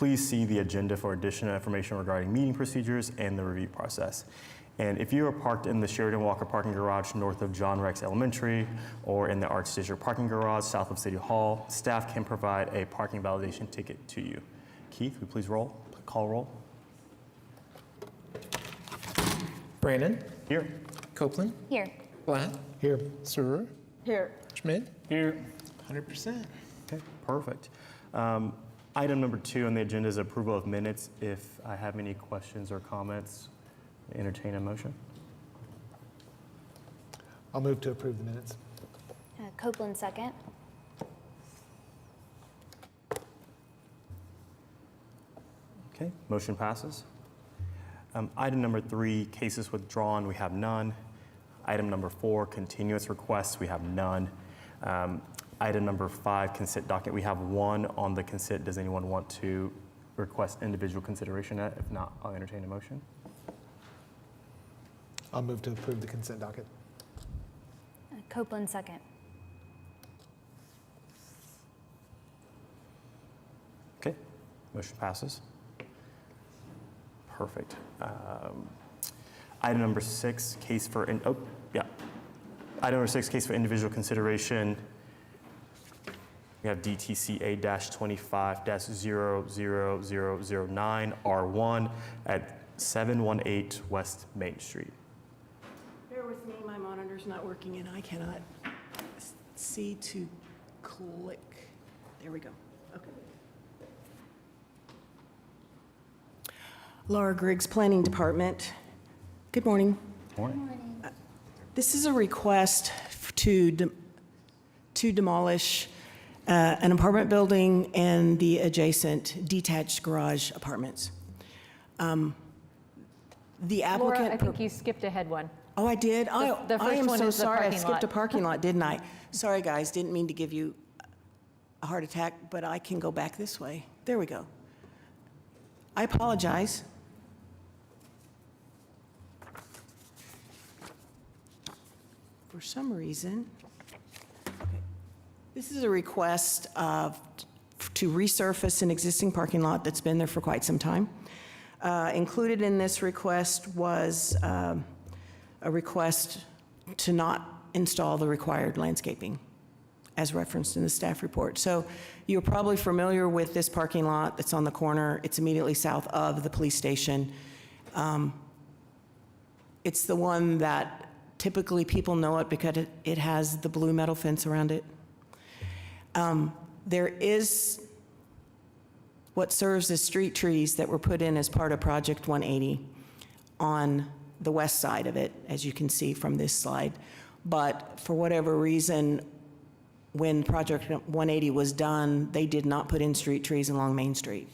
please see the agenda for additional information regarding meeting procedures and the review process. And if you are parked in the Sheridan Walker parking garage north of John Rex Elementary or in the Arts District parking garage south of City Hall, staff can provide a parking validation ticket to you. Keith, will you please call roll? Brandon. Here. Copeland. Here. Blatt. Here. Sewer. Here. Schmidt. Here. 100%. Okay, perfect. Item number 2 on the agenda is approval of minutes. If I have any questions or comments, entertain a motion. I'll move to approve the minutes. Copeland, second. Okay, motion passes. Item number 3, cases withdrawn, we have none. Item number 4, continuous requests, we have none. Item number 5, consent docket, we have 1 on the consent. Does anyone want to request individual consideration? If not, I'll entertain a motion. I'll move to approve the consent docket. Copeland, second. Okay, motion passes. Perfect. Item number 6, case for, Item number 6, case for individual consideration. We have DTC A-25-00009 R1 at 718 West Main Street. Bear with me, my monitor's not working and I cannot see to click. There we go. Okay. Laura Griggs, Planning Department. Good morning. Morning. This is a request to demolish an apartment building and the adjacent detached garage apartments. The applicant. Laura, I think you skipped ahead one. Oh, I did? The I first am one so is the sorry. I parking skipped lot. a parking lot, didn't I? Sorry, guys, didn't mean to give you a heart attack, but I can go back this way. There we go. I apologize. For some reason, this is a request to resurface an existing parking lot that's been there for quite some time. Included in this request was a request to not install the required landscaping as referenced in the staff report. So you're probably familiar with this parking lot that's on the corner. It's immediately south of the police station. It's the one that typically people know it because it has the blue metal fence around it. There is what serves as street trees that were put in as part of Project 180 on the west side of it, as you can see from this slide. But for whatever reason, when Project 180 was done, they did not put in street trees along Main Street.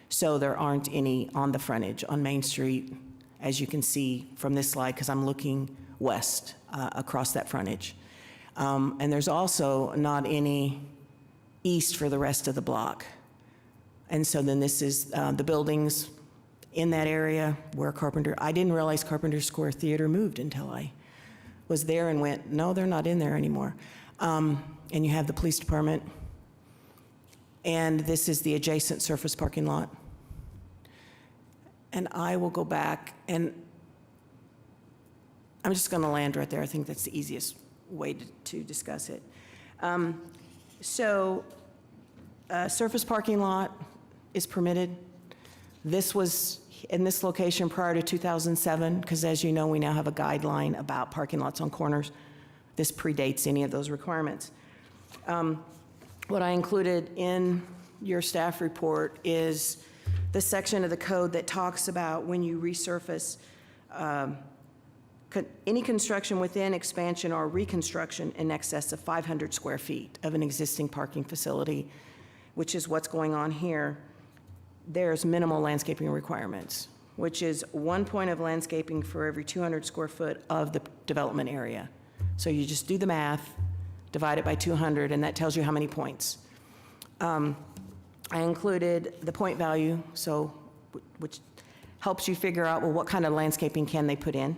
So there aren't any on the frontage on Main Street, as you can see from this slide, because I'm looking west across that frontage. And there's also not any east for the rest of the block. And so then this is the buildings in that area where I didn't realize Carpenter Square Theater moved until I was there and went, no, they're not in there anymore. And you have the police department. And this is the adjacent surface parking lot. And I will go back, and I'm just going to land right there. I think that's the easiest way to discuss it. Surface parking lot is permitted. This was in this location prior to 2007, because as you know, we now have a guideline about parking lots on corners. This predates any of those requirements. What I included in your staff report is the section of the code that talks about when you resurface any construction within expansion or reconstruction in excess of 500 square feet of an existing parking facility, which is what's going on here. There's minimal landscaping requirements, which is 1 point of landscaping for every 200 square foot of the development area. So you just do the math, divide it by 200, and that tells you how many points. I included the point value, which helps you figure out, well, what kind of landscaping can they put in?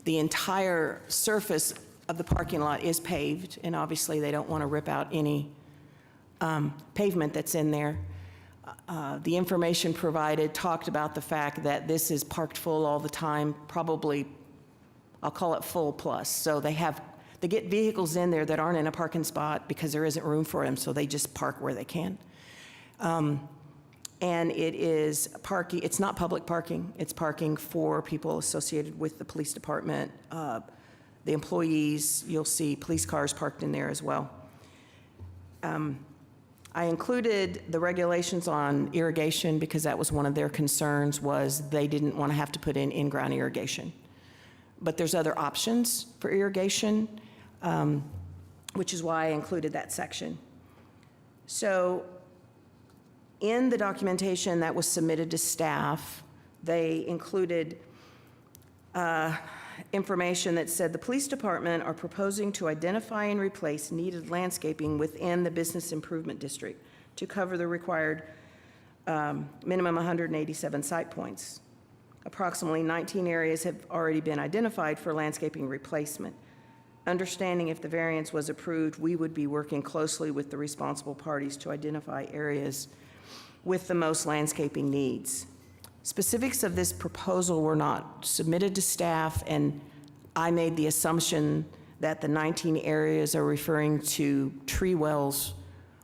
The entire surface of the parking lot is paved, and obviously they don't want to rip out any pavement that's in there. The information provided talked about the fact that this is parked full all the time, probably, I'll call it full plus. So they get vehicles in there that aren't in a parking spot because there isn't room for them, so they just park where they can. And it is parking, it's not public parking, it's parking for people associated with the police department, the employees. You'll see police cars parked in there as well. I included the regulations on irrigation because that was one of their concerns, was they didn't want to have to put in in-ground irrigation. But there's other options for irrigation, which is why I included that section. So in the documentation that was submitted to staff, they included information that said the police department are proposing to identify and replace needed landscaping within the business improvement district to cover the required minimum 187 site points. Approximately 19 areas have already been identified for landscaping replacement. Understanding if the variance was approved, we would be working closely with the responsible parties to identify areas with the most landscaping needs. Specifics of this proposal were not submitted to staff, and I made the assumption that the 19 areas are referring to tree wells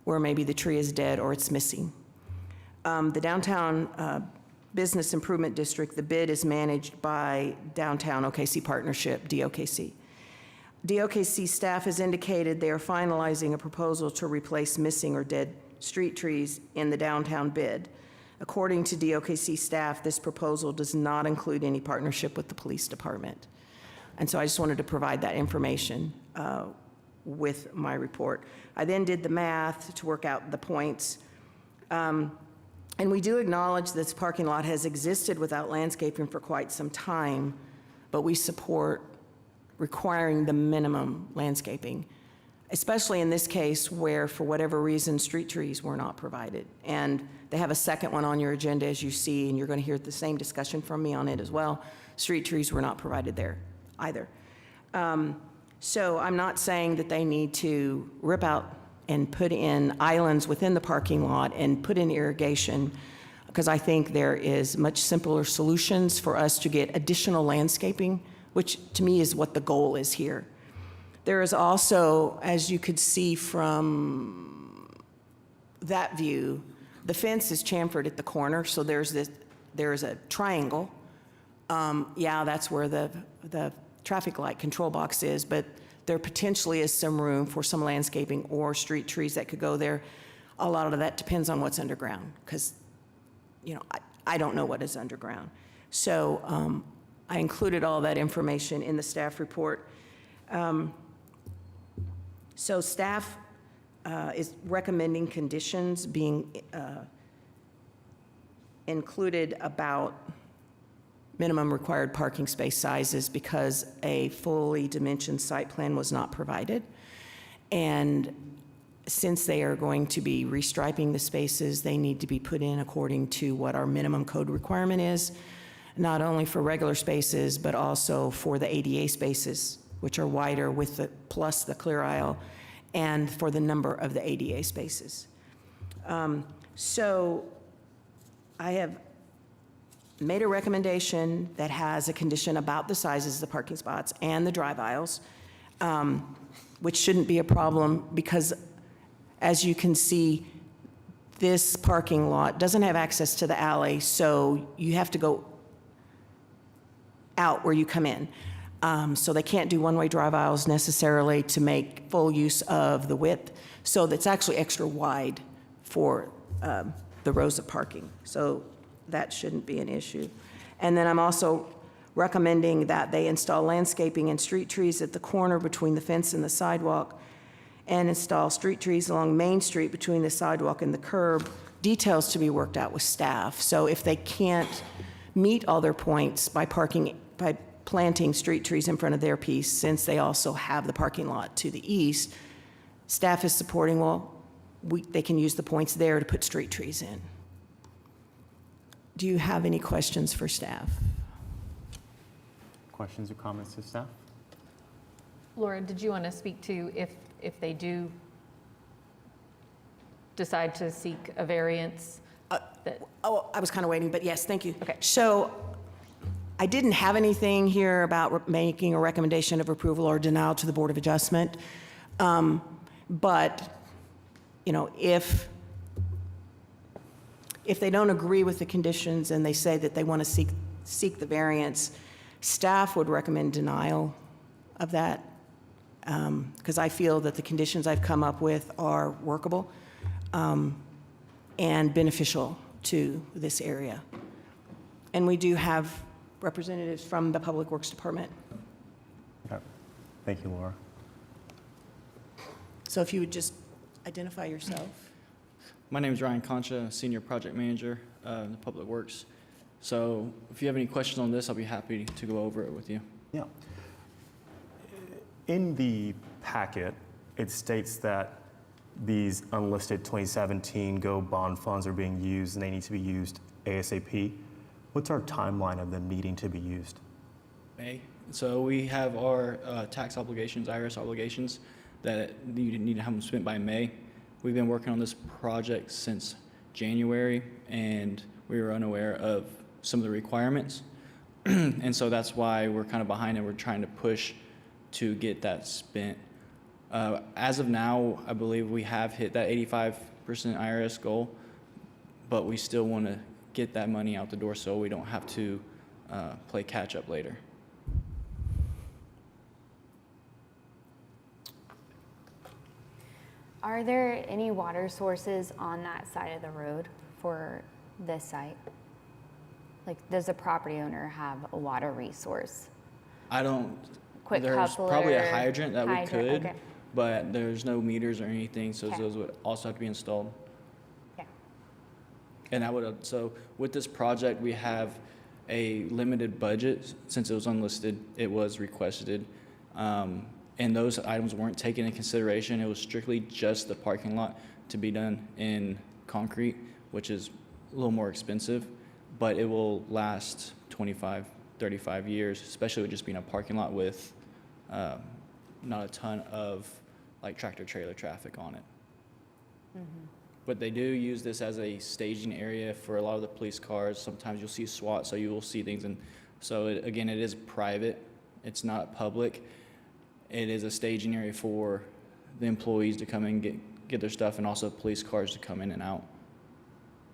where maybe the tree is dead or it's missing. The downtown business improvement district, the bid is managed by Downtown OKC Partnership, DOKC. DOKC staff has indicated they are finalizing a proposal to replace missing or dead street trees in the downtown bid. According to DOKC staff, this proposal does not include any partnership with the police department. And so I just wanted to provide that information with my report. I then did the math to work out the points. And we do acknowledge this parking lot has existed without landscaping for quite some time, but we support requiring the minimum landscaping, especially in this case where, for whatever reason, street trees were not provided. And they have a second one on your agenda, as you see, and you're going to hear the same discussion from me on it as well. Street trees were not provided there either. So I'm not saying that they need to rip out and put in islands within the parking lot and put in irrigation, because I think there is much simpler solutions for us to get additional landscaping, which to me is what the goal is here. There is also, as you could see from that view, the fence is chamfered at the corner, so there's a triangle. Yeah, that's where the traffic light control box is, but there potentially is some room for some landscaping or street trees that could go there. A lot of that depends on what's underground, because, you know, I don't know what is underground. So I included all that information in the staff report. So staff is recommending conditions being included about minimum required parking space sizes because a fully dimensioned site plan was not provided. And since they are going to be restriping the spaces, they need to be put in according to what our minimum code requirement is, not only for regular spaces, but also for the ADA spaces, which are wider with the, plus the clear aisle, and for the number of the ADA spaces. So I have made a recommendation that has a condition about the sizes of the parking spots and the drive aisles, which shouldn't be a problem because, as you can see, this parking lot doesn't have access to the alley, so you have to go out where you come in. So they can't do one-way drive aisles necessarily to make full use of the width. So that's actually extra wide for the rows of parking. So that shouldn't be an issue. And then I'm also recommending that they install landscaping and street trees at the corner between the fence and the sidewalk, and install street trees along Main Street between the sidewalk and the curb. Details to be worked out with staff. So if they can't meet all their points by planting street trees in front of their piece, since they also have the parking lot to the east, staff is supporting, well, they can use the points there to put street trees in. Do you have any questions for staff? Questions or comments to staff? Laura, did you want to speak to if they do decide to seek a variance? Oh, I was kind of waiting, but yes, thank you. Okay. So I didn't have anything here about making a recommendation of approval or denial to the Board of Adjustment. But, you know, if they don't agree with the conditions and they say that they want to seek the variance, staff would recommend denial of that, because I feel that the conditions I've come up with are workable and beneficial to this area. And we do have representatives from the Public Works Department. Okay. Thank you, Laura. So if you would just identify yourself. My name is Ryan Concha, Senior Project Manager in Public Works. So if you have any questions on this, I'll be happy to go over it with you. Yeah. In the packet, it states that these unlisted 2017 GO bond funds are being used and they need to be used ASAP. What's our timeline of them needing to be used? May. So we have our tax obligations, IRS obligations, that you need to have them spent by May. We've been working on this project since January, and we were unaware of some of the requirements. And so that's why we're kind of behind and we're trying to push to get that spent. As of now, I believe we have hit that 85% IRS goal, but we still want to get that money out the door so we don't have to play catch up later. Are there any water sources on that side of the road for this site? Like, does the property owner have a water resource? I don't, Quick there's coupler? probably a hydrant that we Hydrant, could, okay. but there's no meters or anything, so Okay. those would also have to be installed. Okay. And I would, so with this project, we have a limited budget. Since it was unlisted, it was requested. And those items weren't taken into consideration. It was strictly just the parking lot to be done in concrete, which is a little more expensive, but it will last 25, 35 years, especially with just being a parking lot with not a ton of like tractor trailer traffic on it. But they do use this as a staging area for a lot of the police cars. Sometimes you'll see SWAT, so you will see things. And so again, it is private. It's not public. It is a staging area for the employees to come in, get their stuff, and also police cars to come in and out.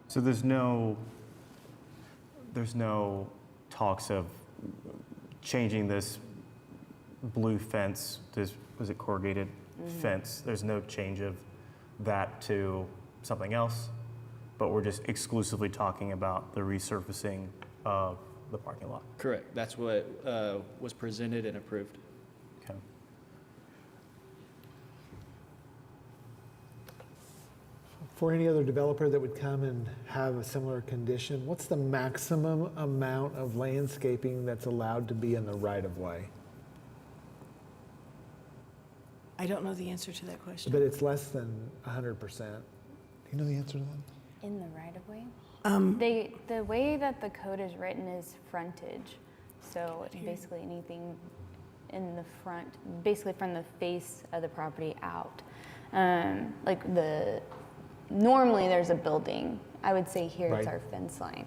So there's no talks of changing this blue fence, this, was it corrugated fence? There's no change of that to something else, but we're just exclusively talking about the resurfacing of the parking lot. Correct. That's what was presented and approved. Okay. For any other developer that would come and have a similar condition, what's the maximum amount of landscaping that's allowed to be in the right-of-way? I don't know the answer to that question. But it's less than 100%. Do you know the answer to that? In the right of way? The way that the code is written is frontage. So basically anything in the front, basically from the face of the property out. Normally there's a building. I would say here it's Right. our fence line.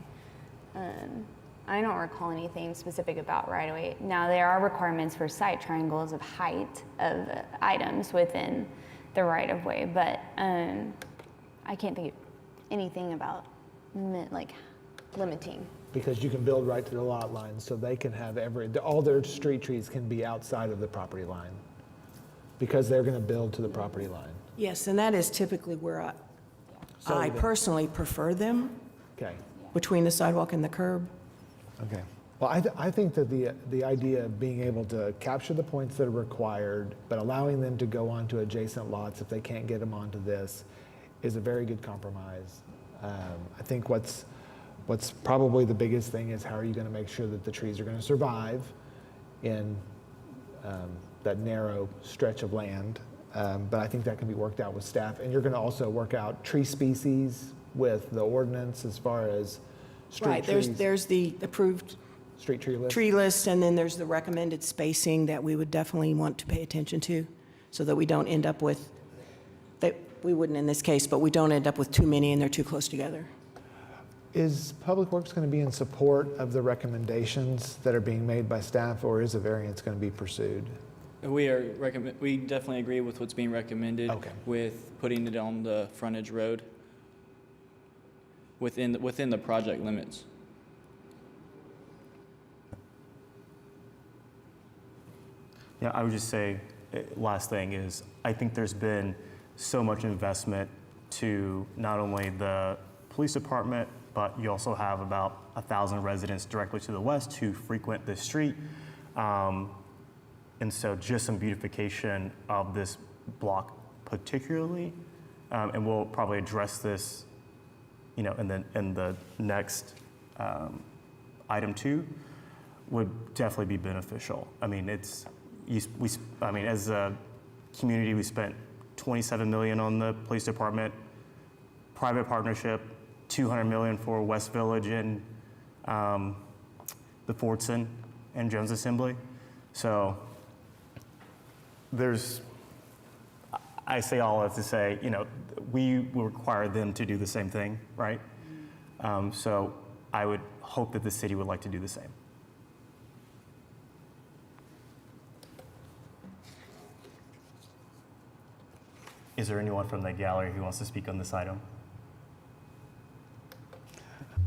I don't recall anything specific about right of way. Now there are requirements for site triangles of height of items within the right of way, but I can't think of anything about limiting. Because you can build right to the lot line, so they can have all their street trees can be outside of the property line, because they're going to build to the property line. Yes, and that is typically where So I the- personally prefer them, Okay. between the sidewalk and the curb. Okay. Well, I think that the idea of being able to capture the points that are required, but allowing them to go onto adjacent lots if they can't get them onto this, is a very good compromise. I think what's probably the biggest thing is how are you going to make sure that the trees are going to survive in that narrow stretch of land. But I think that can be worked out with staff. And you're going to also work out tree species with the ordinance as far as street Right, trees. there's the approved Street tree list? tree list, and then there's the recommended spacing that we would definitely want to pay attention to, so that we don't end up with, we wouldn't in this case, but we don't end up with too many and they're too close together. Is Public Works going to be in support of the recommendations that are being made by staff, or is a variance going to be pursued? We definitely agree with what's being recommended Okay. with putting it on the frontage road within the project limits. Yeah, I would just say, last thing is, I think there's been so much investment to not only the police department, but you also have about 1,000 residents directly to the west who frequent this street. And so just some beautification of this block particularly, and we'll probably address this, in the next item 2, would definitely be beneficial. I mean, as a community, we spent $27 million on the police department, private partnership, $200 million for West Village and the Fordson and Jones Assembly. So I say all of to say, we will require them to do the same thing, right? So I would hope that the city would like to do the same. Is there anyone from the gallery who wants to speak on this item?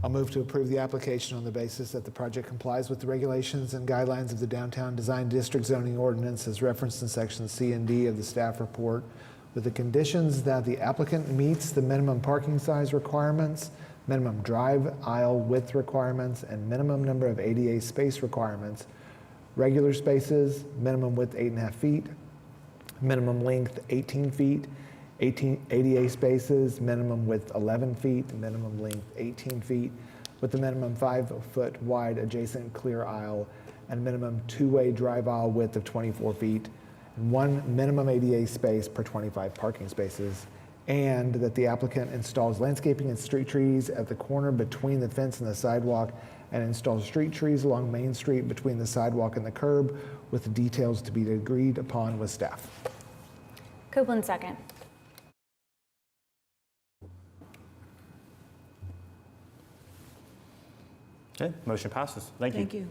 I'll move to approve the application on the basis that the project complies with the regulations and guidelines of the Downtown Design District zoning ordinance as referenced in sections C and D of the staff report, with the conditions that the applicant meets the minimum parking size requirements, minimum drive aisle width requirements, and minimum number of ADA space requirements. Regular spaces, minimum width 8.5 feet, minimum length 18 feet, 18 ADA spaces, minimum width 11 feet, minimum length 18 feet, with the minimum 5-foot wide adjacent clear aisle and minimum two-way drive aisle width of 24 feet, and 1 minimum ADA space per 25 parking spaces, and that the applicant installs landscaping and street trees at the corner between the fence and the sidewalk, and installs street trees along Main Street between the sidewalk and the curb, with the details to be agreed upon with staff. Copeland, second. Okay, motion passes. Thank you. Thank you.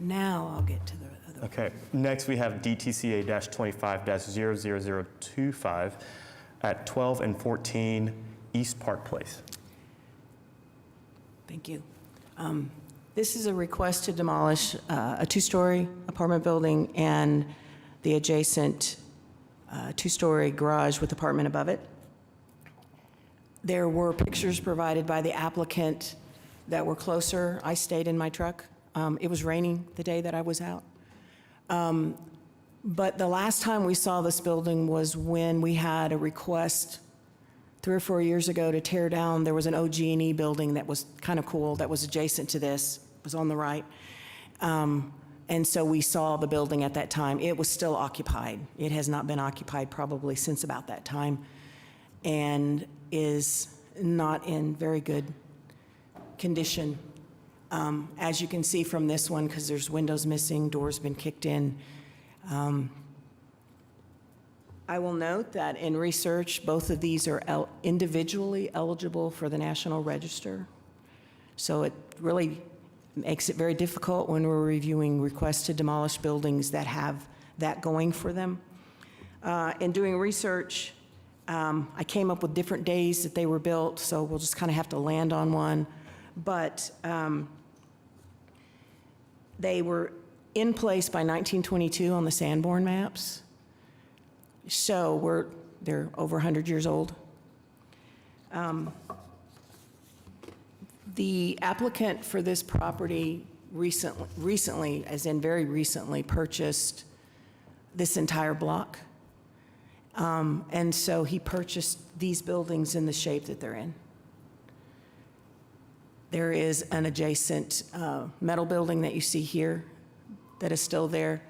Now I'll get to the other. Okay, next we have DTCA-25-00025 at 12 and 14 East Park Place. Thank you. This is a request to demolish a 2-story apartment building and the adjacent 2-story garage with apartment above it. There were pictures provided by the applicant that were closer. I stayed in my truck. It was raining the day that I was out. But the last time we saw this building was when we had a request 3 or 4 years ago to tear down. There was an OG&E building that was kind of cool, that was adjacent to this, was on the right. And so we saw the building at that time. It was still occupied. It has not been occupied probably since about that time, and is not in very good condition. As you can see from this one, because there's windows missing, doors been kicked in. I will note that in research, both of these are individually eligible for the National Register. So it really makes it very difficult when we're reviewing requests to demolish buildings that have that going for them. In doing research, I came up with different days that they were built, so we'll just kind of have to land on one. But they were in place by 1922 on the Sanborn maps. So they're over 100 years old. The applicant for this property recently, as in very recently, purchased this entire block. And so he purchased these buildings in the shape that they're in. There is an adjacent metal building that you see here that is still there.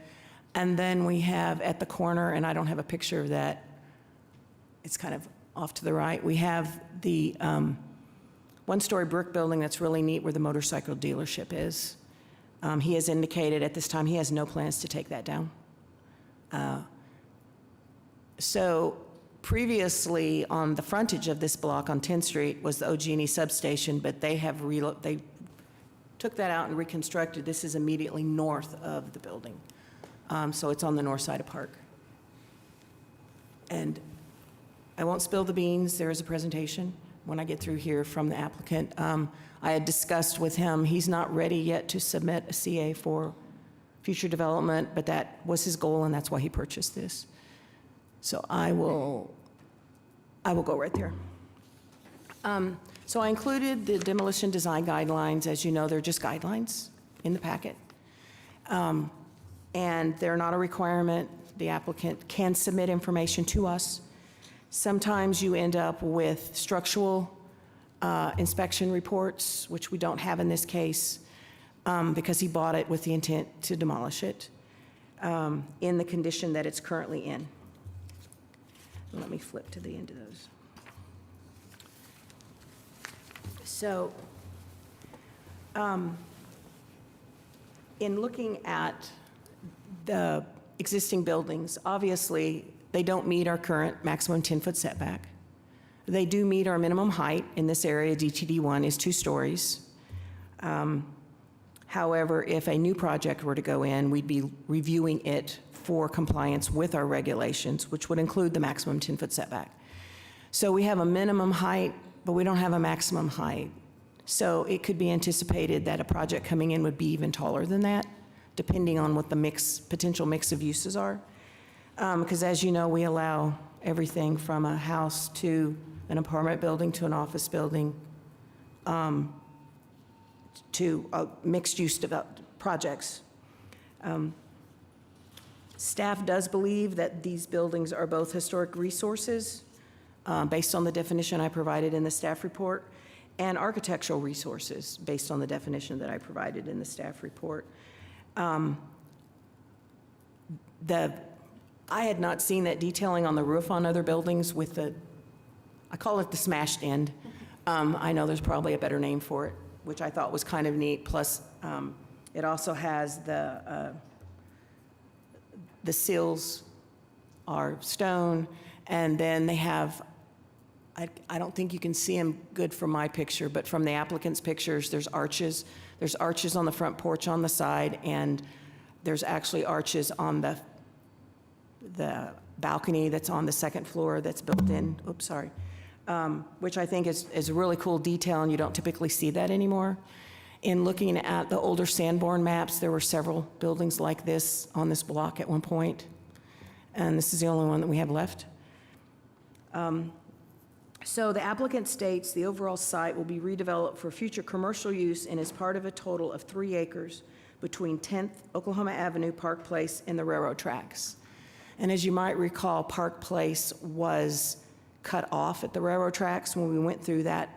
And then we have at the corner, and I don't have a picture of that, it's kind of off to the right, we have the 1-story brick building that's really neat where the motorcycle dealership is. He has indicated at this time he has no plans to take that down. So Previously, on the frontage of this block on 10th Street was the OG&E substation, but they took that out and reconstructed. This is immediately north of the building. So it's on the north side of Park. And I won't spill the beans. There is a presentation when I get through here from the applicant. I had discussed with him, he's not ready yet to submit a CA for future development, but that was his goal, and that's why he purchased this. So I will go right there. So I included the demolition design guidelines. As you know, they're just guidelines in the packet. And they're not a requirement. The applicant can submit information to us. Sometimes you end up with structural inspection reports, which we don't have in this case, because he bought it with the intent to demolish it in the condition that it's currently in. Let me flip to the end of those. So, in looking at the existing buildings, obviously, they don't meet our current maximum 10-foot setback. They do meet our minimum height in this area. DTD1 is 2 stories. However, if a new project were to go in, we'd be reviewing it for compliance with our regulations, which would include the maximum 10-foot setback. So we have a minimum height, but we don't have a maximum height. So it could be anticipated that a project coming in would be even taller than that, depending on what the potential mix of uses are. Because as you know, we allow everything from a house to an apartment building to an office building to mixed-use projects. Staff does believe that these buildings are both historic resources, based on the definition I provided in the staff report, and architectural resources, based on the definition that I provided in the staff report. I had not seen that detailing on the roof on other buildings with I call it the smashed end. I know there's probably a better name for it, which I thought was kind of neat. Plus, it also has the sills are stone, and then they have, I don't think you can see them good from my picture, but from the applicant's pictures, there's arches. There's arches on the front porch on the side, and there's actually arches on the balcony that's on the second floor that's built in, which I think is a really cool detail, and you don't typically see that anymore. In looking at the older Sanborn maps, there were several buildings like this on this block at one point, and this is the only one that we have left. So the applicant states the overall site will be redeveloped for future commercial use and is part of a total of 3 acres between 10th Oklahoma Avenue, Park Place, and the railroad tracks. And as you might recall, Park Place was cut off at the railroad tracks when we went through that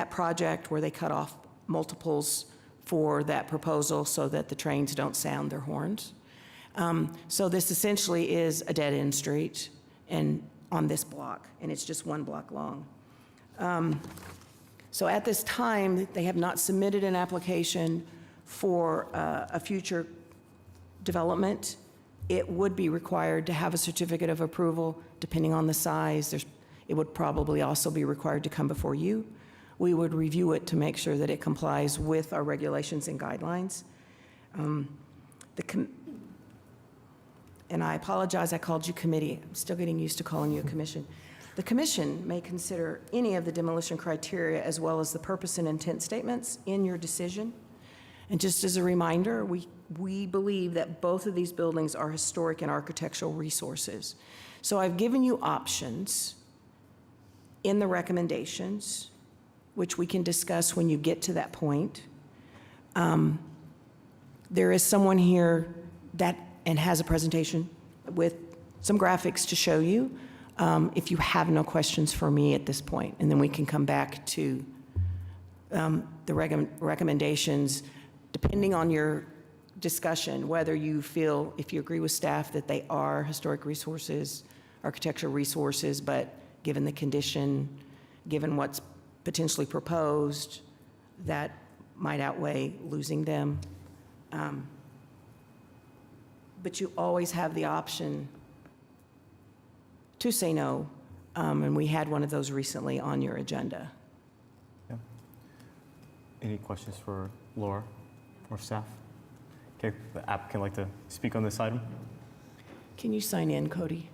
project where they cut off multiples for that proposal so that the trains don't sound their horns. So this essentially is a dead-end street and on this block, and it's just 1 block long. So at this time, they have not submitted an application for a future development. It would be required to have a certificate of approval, depending on the size. It would probably also be required to come before you. We would review it to make sure that it complies with our regulations and guidelines. And I apologize, I called you committee. I'm still getting used to calling you a commission. The commission may consider any of the demolition criteria as well as the purpose and intent statements in your decision. And just as a reminder, we believe that both of these buildings are historic and architectural resources. So I've given you options in the recommendations, which we can discuss when you get to that point. There is someone here and has a presentation with some graphics to show you if you have no questions for me at this point, and then we can come back to the recommendations, depending on your discussion, whether you feel, if you agree with staff, that they are historic resources, architectural resources, but given the condition, given what's potentially proposed, that might outweigh losing them. But you always have the option to say no And we had one of those recently on your agenda. Yeah. Any questions for Laura or staff? Okay, the applicant like to speak on this item? Can you sign in, Cody?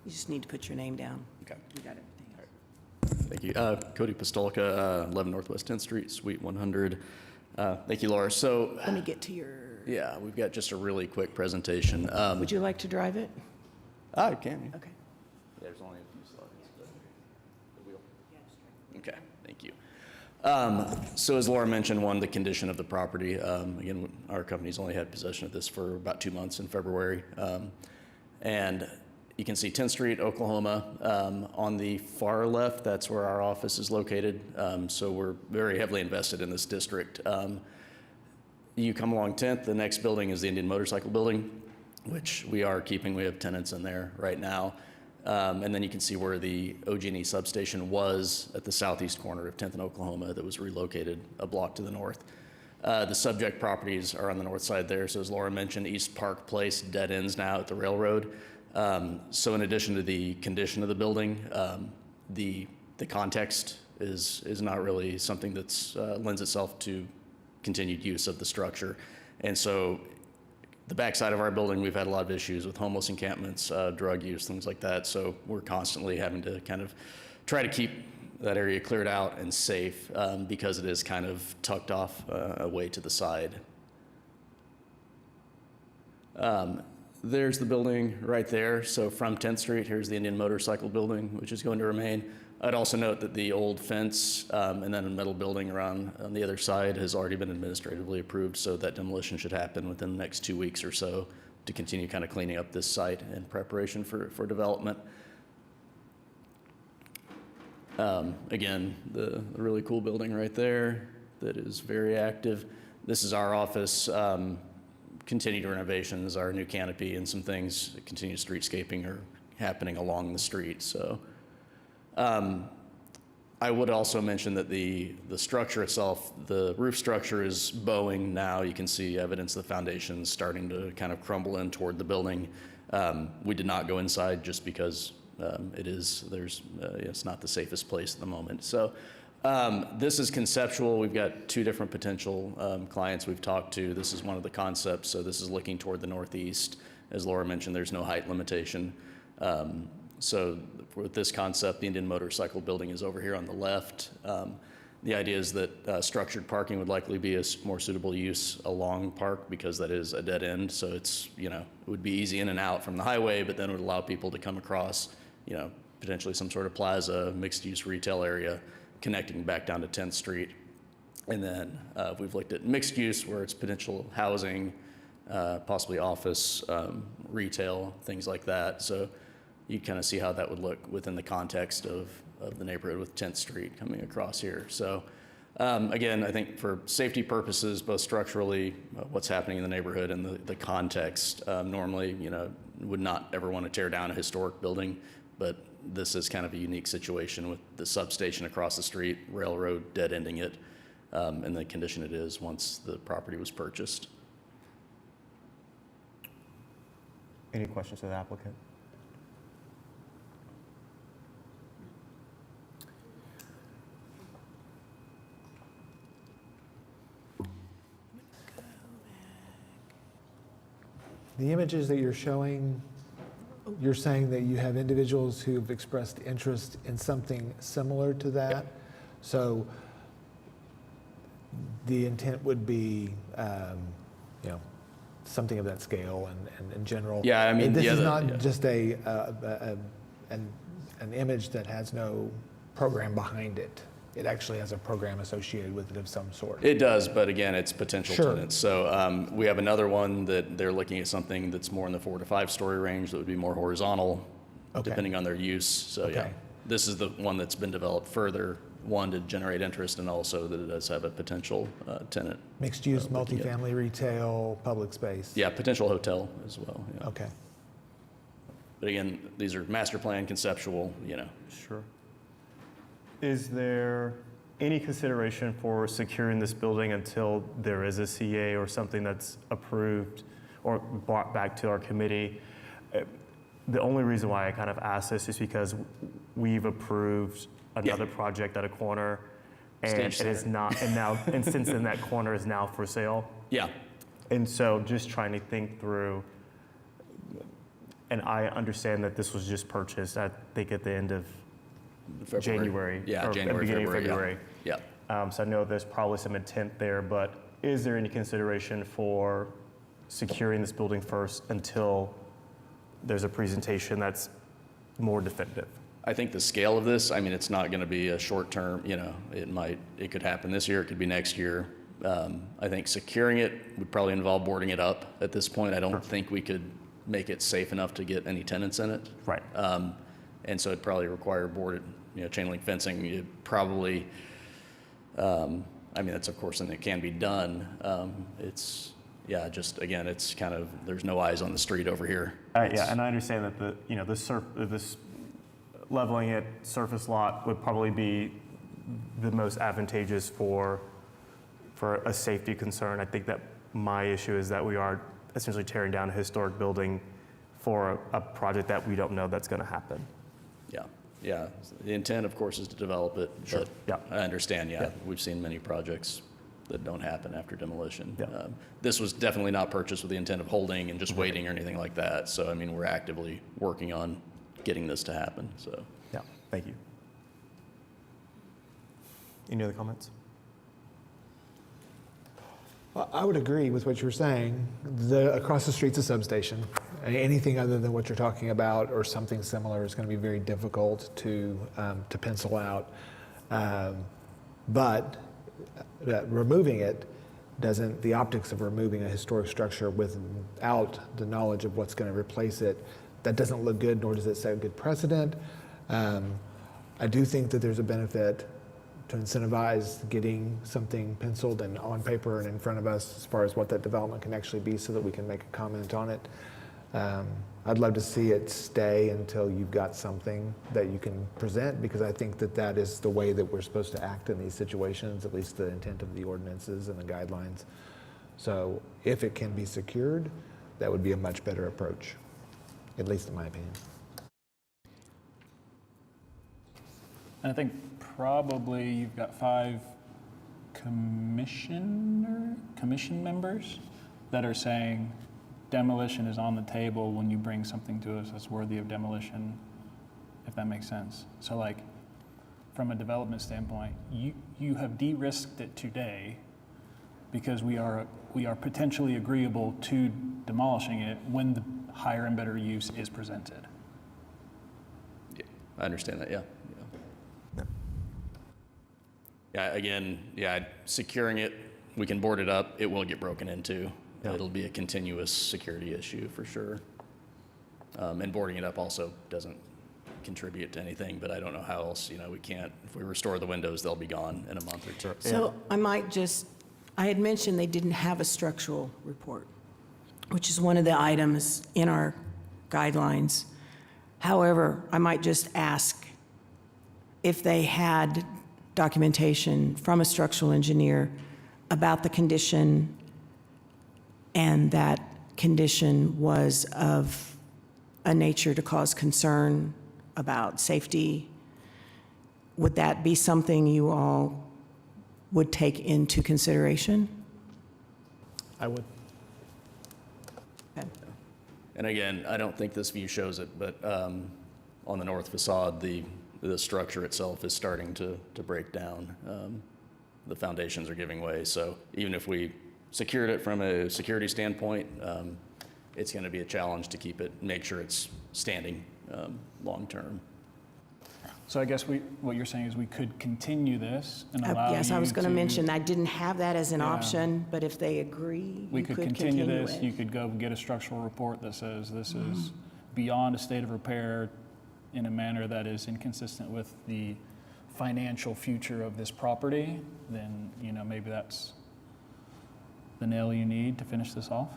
You just need to put your name down. Okay. You got everything. Thank you. Cody Pistolka, 11 Northwest 10th Street, Suite 100. Thank you, Laura. So, Let me get to your, yeah, we've got just a really quick presentation. would you like to drive it? I can. Okay. There's only a few slides. The wheel. Okay, thank you. So as Laura mentioned, one, the condition of the property. Again, our company's only had possession of this for about 2 months in February. And you can see 10th Street, Oklahoma. On the far left, that's where our office is located. So we're very heavily invested in this district. You come along 10th, the next building is the Indian Motorcycle Building, which we are keeping. We have tenants in there right now. And then you can see where the OG&E substation was at the southeast corner of 10th and Oklahoma that was relocated a block to the north. The subject properties are on the north side there. So as Laura mentioned, East Park Place dead ends now at the railroad. So in addition to the condition of the building, the context is not really something that's lends itself to continued use of the structure. And so the backside of our building, we've had a lot of issues with homeless encampments, drug use, things like that. So we're constantly having to kind of try to keep that area cleared out and safe because it is kind of tucked off away to the side. There's the building right there. So from 10th Street, here's the Indian Motorcycle Building, which is going to remain. I'd also note that the old fence and then a metal building around on the other side has already been administratively approved, so that demolition should happen within the next 2 weeks or so to continue kind of cleaning up this site in preparation for development. Again, the really cool building right there that is very active. This is our office. Continued renovations, our new canopy and some things, continued streetscaping are happening along the street. So I would also mention that the structure itself, the roof structure is bowing now. You can see evidence of the foundations starting to kind of crumble in toward the building. We did not go inside just because it's not the safest place at the moment. So this is conceptual. We've got two different potential clients we've talked to. This is one of the concepts. So this is looking toward the northeast. As Laura mentioned, there's no height limitation. So with this concept, the Indian Motorcycle Building is over here on the left. The idea is that structured parking would likely be a more suitable use along Park because that is a dead end. So it's, it would be easy in and out from the highway, but then it would allow people to come across, potentially some sort of plaza, mixed use retail area connecting back down to 10th Street. And then we've looked at mixed use where it's potential housing, possibly office, retail, things like that. So you kind of see how that would look within the context of the neighborhood with 10th Street coming across here. So again, I think for safety purposes, both structurally, what's happening in the neighborhood and the context, normally, would not ever want to tear down a historic building, but this is kind of a unique situation with the substation across the street, railroad dead ending it, and the condition it is once the property was purchased. Any questions to the applicant? The images that you're showing, you're saying that you have individuals who've expressed interest in something similar to that. So the intent would be, something of that scale and in general. Yeah, I mean, this is yeah, not just an image that has no program behind it. It actually has a program associated with it of some sort. It does, but again, it's potential Sure. tenants. So we have another one that they're looking at something that's more in the 4 to 5 story range that would be more horizontal, Okay. depending on their use. So yeah, Okay. this is the one that's been developed further, one to generate interest and also that it does have a potential tenant. Mixed use, looking at- multifamily, retail, public space. Yeah, potential hotel as well. Yeah. Okay. But again, these are master plan, conceptual, Sure. Is there any consideration for securing this building until there is a CA or something that's approved or brought back to our committee? The only reason why I kind of ask this is because we've approved another project at a corner, and Stage it is center. not, and now, and since then that corner is now for sale. Yeah, And so just trying to think through, and I understand that this was just purchased, I think at the end of February. January. Yeah, or January, beginning of February, February. yeah. So I know there's probably some intent there, but is there any consideration for securing this building first until there's a presentation that's more definitive? I think the scale of this, I mean, it's not going to be a short term, you know, it could happen this year, it could be next year. I think securing it would probably involve boarding it up at this point. I don't think we could make it safe enough to get any tenants in it. Right. And so it'd probably require boarded, you know, chain link fencing. You'd probably, I mean, that's of course something that can be done. It's, yeah, just again, it's kind of, there's no eyes on the street over here. Yeah, and I understand that this leveling it surface lot would probably be the most advantageous for a safety concern. I think that my issue is that we are essentially tearing down a historic building for a project that we don't know that's going to happen. Yeah, yeah. The intent, of course, is to develop it. Sure. But Yeah. I understand, yeah. Yeah. We've seen many projects that don't happen after demolition. Yeah. This was definitely not purchased with the intent of holding and just waiting or anything like that. So, I mean, we're actively working on getting this to happen, so. Yeah, thank you. Any other comments? Well, I would agree with what you're saying. Across the street's a substation. Anything other than what you're talking about or something similar is going to be very difficult to pencil out. But removing it doesn't, the optics of removing a historic structure without the knowledge of what's going to replace it, that doesn't look good, nor does it set a good precedent. I do think that there's a benefit to incentivize getting something penciled and on paper and in front of us as far as what that development can actually be so that we can make a comment on it. I'd love to see it stay until you've got something that you can present, because I think that that is the way that we're supposed to act in these situations, at least the intent of the ordinances and the guidelines. So if it can be secured, that would be a much better approach, at least in my opinion. And I think probably you've got 5 commission members that are saying demolition is on the table when you bring something to us that's worthy of demolition, if that makes sense. So like, from a development standpoint, you have de-risked it today because we are potentially agreeable to demolishing it when the higher and better use is presented. Yeah, I understand that, yeah. Yeah, again, yeah, securing it, we can board it up, it will get broken into. Yeah. It'll be a continuous security issue for sure. And boarding it up also doesn't contribute to anything, but I don't know how else, you know, we can't, if we restore the windows, they'll be gone in a month or two. So I had mentioned they didn't have a structural report, which is one of the items in our guidelines. However, I might just ask if they had documentation from a structural engineer about the condition, and that condition was of a nature to cause concern about safety. Would that be something you all would take into consideration? I would. Okay. And again, I don't think this view shows it, but on the north facade, the structure itself is starting to break down. The foundations are giving way, so even if we secured it from a security standpoint, it's going to be a challenge to keep it, make sure it's standing long term. So I guess what you're saying is we could continue this and allow you to... Yes, I was going to mention, I didn't have that as an option, but if they agree, We you could could continue continue this, it. you could go get a structural report that says this is beyond a state of repair in a manner that is inconsistent with the financial future of this property, then, you know, maybe that's the nail you need to finish this off.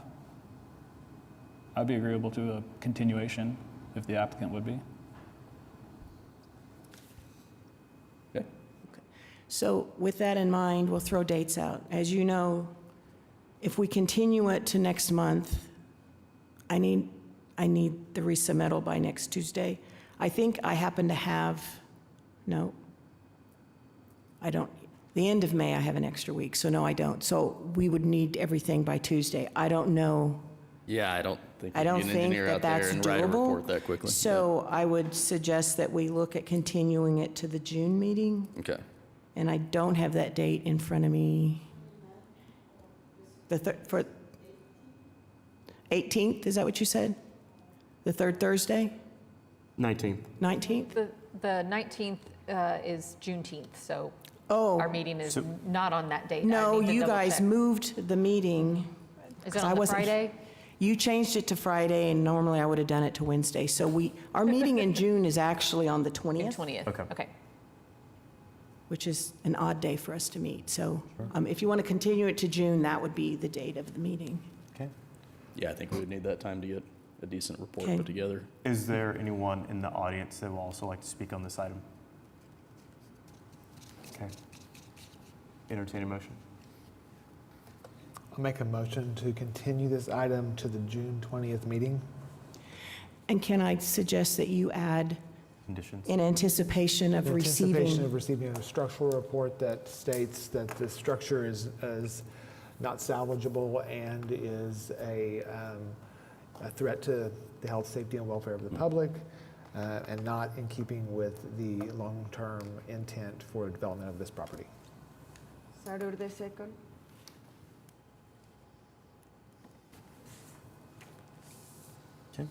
I'd be agreeable to a continuation if the applicant would be. Okay. So with that in mind, we'll throw dates out. As you know, if we continue it to next month, I need the resubmittal by next Tuesday. I think I happen to have, no, I don't. The end of May, I have an extra week, so no, I don't. So we would need everything by Tuesday. I don't know. Yeah, I don't think I you don't can think engineer that out there that's and write a report doable. that quickly. So I would suggest that we look at continuing it to the June meeting. Yeah. Okay. And I don't have that date in front of me. For 18th, is that what you said? The third Thursday? 19th. 19th? The 19th is Juneteenth, so Oh, our meeting is So- not on that date. I no, need to you double guys check. moved the meeting. Is 'cause it I on the wasn't- Friday? You changed it to Friday, and normally I would have done it to Wednesday. So our meeting in June is actually on the 20th. 20th. Okay. Okay. Which is an odd day for us to meet. So if you want to continue it to June, that would be the date of the meeting. Okay. Yeah, I think we would need that time to get a decent report Okay. put together. Is there anyone in the audience that would also like to speak on this item? Okay. Entertain a motion. I'll make a motion to continue this item to the June 20th meeting. And can I suggest that you add, Conditions. in anticipation of In anticipation receiving, of receiving a structural report that states that the structure is not salvageable and is a threat to the health, safety, and welfare of the public, and not in keeping with the long-term intent for development of this property. Sarurde second. Okay.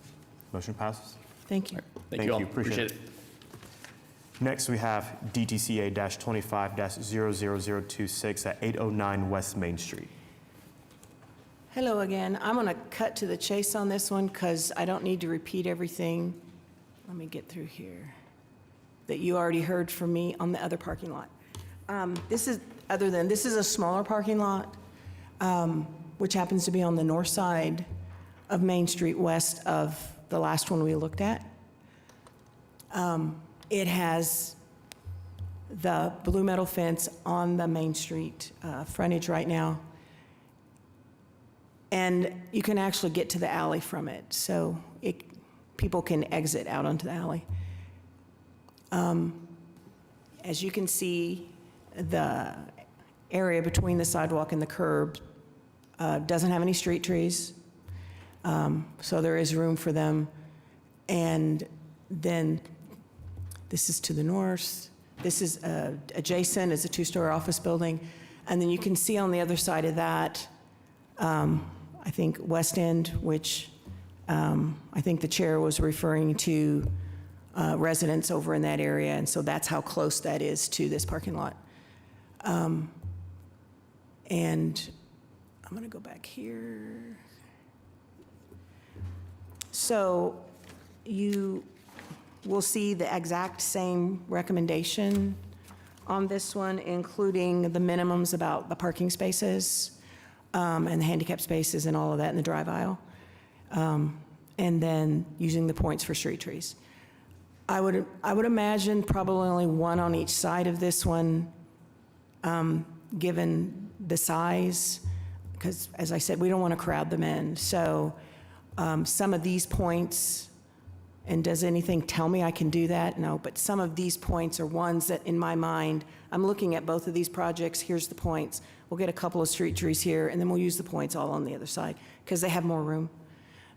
Motion passes. thank you. Thank you all. Appreciate it. Next, we have DTCA-25-00026 at 809 West Main Street. Hello again. I'm going to cut to the chase on this one because I don't need to repeat everything. Let me get through here. That you already heard from me on the other parking lot. This is a smaller parking lot, which happens to be on the north side of Main Street, west of the last one we looked at. It has the blue metal fence on the Main Street frontage right now. And you can actually get to the alley from it, so people can exit out onto the alley. As you can see, the area between the sidewalk and the curb doesn't have any street trees, so there is room for them. And then this is to the north. This is adjacent, is a two-story office building. And then you can see on the other side of that, I think West End, which I think the chair was referring to residents over in that area, and so that's how close that is to this parking lot. And I'm going to go back here. So you will see the exact same recommendation on this one, including the minimums about the parking spaces and the handicap spaces and all of that in the drive aisle, and then using the points for street trees. I would imagine probably only one on each side of this one, given the size, because as I said, we don't want to crowd them in. So some of these points, and does anything tell me I can do that? No, but some of these points are ones that in my mind, I'm looking at both of these projects, here's the points. We'll get a couple of street trees here, and then we'll use the points all on the other side, because they have more room.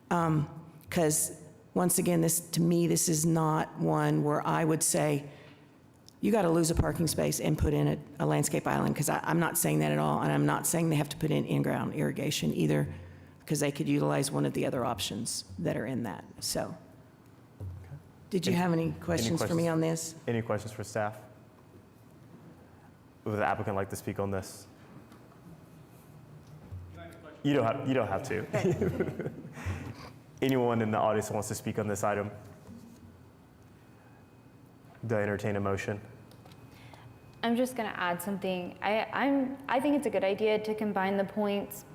Because once again, to me, this is not one where I would say, you got to lose a parking space and put in a landscape island, because I'm not saying that at all, and I'm not saying they have to put in in-ground irrigation either, because they could utilize one of the other options that are in that. So, did you have any questions for me on this? Any questions for staff? Would the applicant like to speak on this? You don't have to. Anyone in the audience wants to speak on this item? Do I entertain a motion? I'm just going to add something. I think it's a good idea to combine the points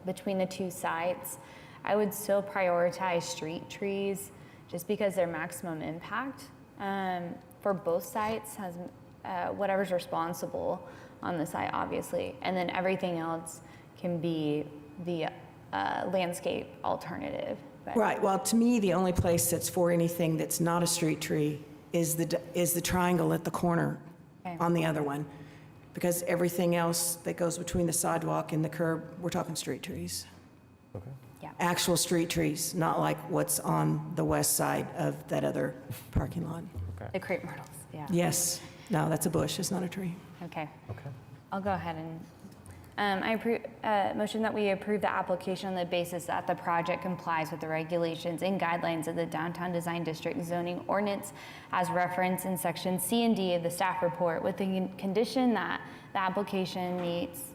between the two sites. I would still prioritize street trees just because their maximum impact for both sites has whatever's responsible on the site, obviously. And then everything else can be the landscape alternative. But Right, well, to me, the only place that's for anything that's not a street tree is the triangle at the corner Okay. on the other one. Because everything else that goes between the sidewalk and the curb, we're talking street trees. Yeah. Actual street trees, not like what's on the west side of that other parking lot. The crepe myrtles, yeah. Yes, no, that's a bush, it's not a tree. Okay. Okay. I'll go ahead and, motion that we approve the application on the basis that the project complies with the regulations and guidelines of the Downtown Design District zoning ordinance as referenced in section C and D of the staff report with the condition that the application meets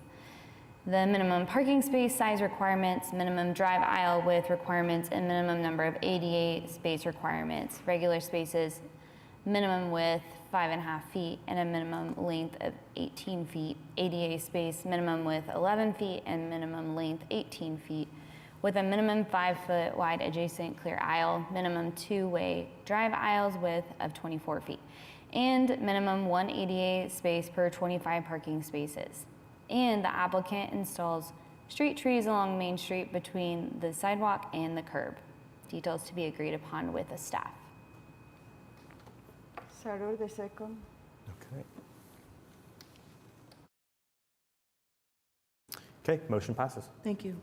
the minimum parking space size requirements, minimum drive aisle width requirements, and minimum number of ADA space requirements, regular spaces, minimum width 5.5 feet and a minimum length of 18 feet, ADA space minimum width 11 feet and minimum length 18 feet, with a minimum 5-foot wide adjacent clear aisle, minimum 2-way drive aisles width of 24 feet, and minimum 1 ADA space per 25 parking spaces. And the applicant installs street trees along Main Street between the sidewalk and the curb. Details to be agreed upon with the staff. Sarur de second. Okay. Okay, motion passes. Thank you.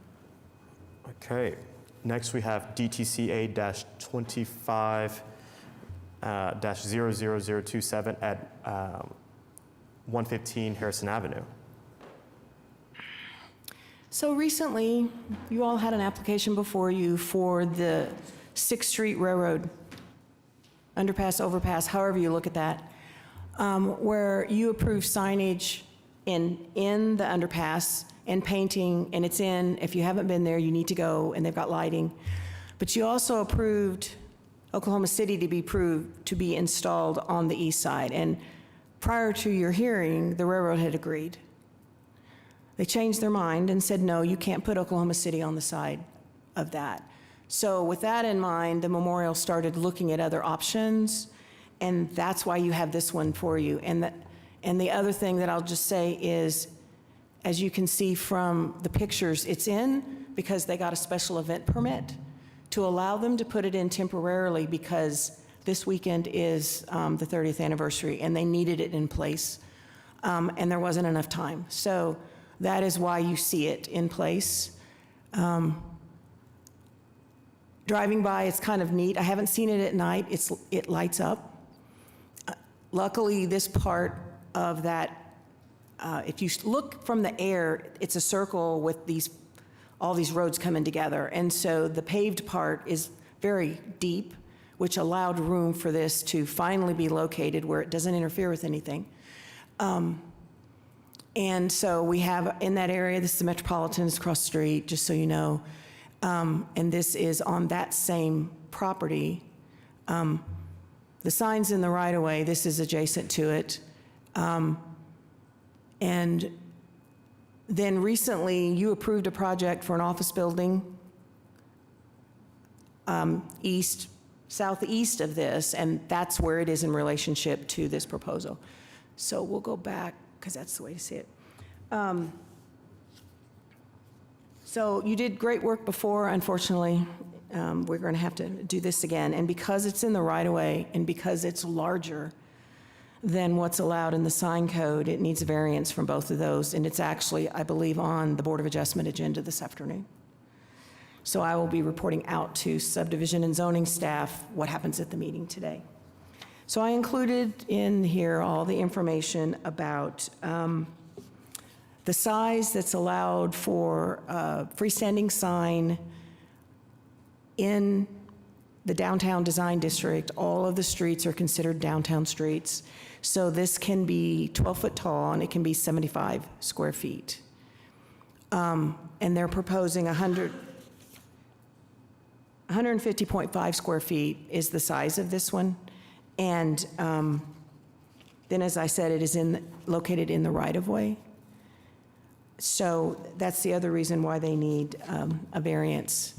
Okay, next we have DTCA-25-00027 at 115 Harrison Avenue. So recently, you all had an application before you for the 6th Street Railroad underpass, overpass, however you look at that, where you approved signage in the underpass and painting, and it's in, if you haven't been there, you need to go, and they've got lighting. But you also approved Oklahoma City to be installed on the east side. And prior to your hearing, the railroad had agreed. They changed their mind and said, no, you can't put Oklahoma City on the side of that. So with that in mind, the memorial started looking at other options, and that's why you have this one for you. And the other thing that I'll just say is, as you can see from the pictures, it's in because they got a special event permit to allow them to put it in temporarily because this weekend is the 30th anniversary, and they needed it in place, and there wasn't enough time. So that is why you see it in place. Driving by, it's kind of neat. I haven't seen it at night. It lights up. Luckily, this part of that, if you look from the air, it's a circle with all these roads coming together. And so the paved part is very deep, which allowed room for this to finally be located where it doesn't interfere with anything. And so we have in that area, this is the Metropolitan, it's across the street, just so you know. And this is on that same property. The sign's in the right-of-way, this is adjacent to it. And then recently, you approved a project for an office building southeast of this, and that's where it is in relationship to this proposal. So we'll go back, because that's the way to see it. So you did great work before. Unfortunately, we're going to have to do this again. And because it's in the right-of-way and because it's larger than what's allowed in the sign code, it needs a variance from both of those. And it's actually, I believe, on the Board of Adjustment agenda this afternoon. So I will be reporting out to subdivision and zoning staff what happens at the meeting today. So I included in here all the information about the size that's allowed for a freestanding sign in the downtown design district. All of the streets are considered downtown streets. So this can be 12 foot tall and it can be 75 square feet. And they're proposing 150.5 square feet is the size of this one. And then, as I said, it is located in the right-of-way. So that's the other reason why they need a variance.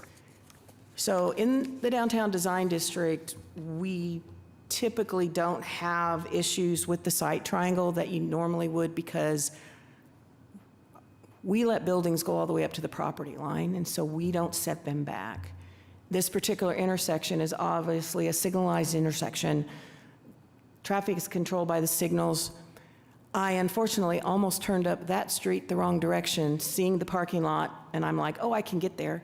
So in the downtown design district, we typically don't have issues with the site triangle that you normally would, because we let buildings go all the way up to the property line, and so we don't set them back. This particular intersection is obviously a signalized intersection. Traffic is controlled by the signals. I unfortunately almost turned up that street the wrong direction, seeing the parking lot, and I'm like, oh, I can get there.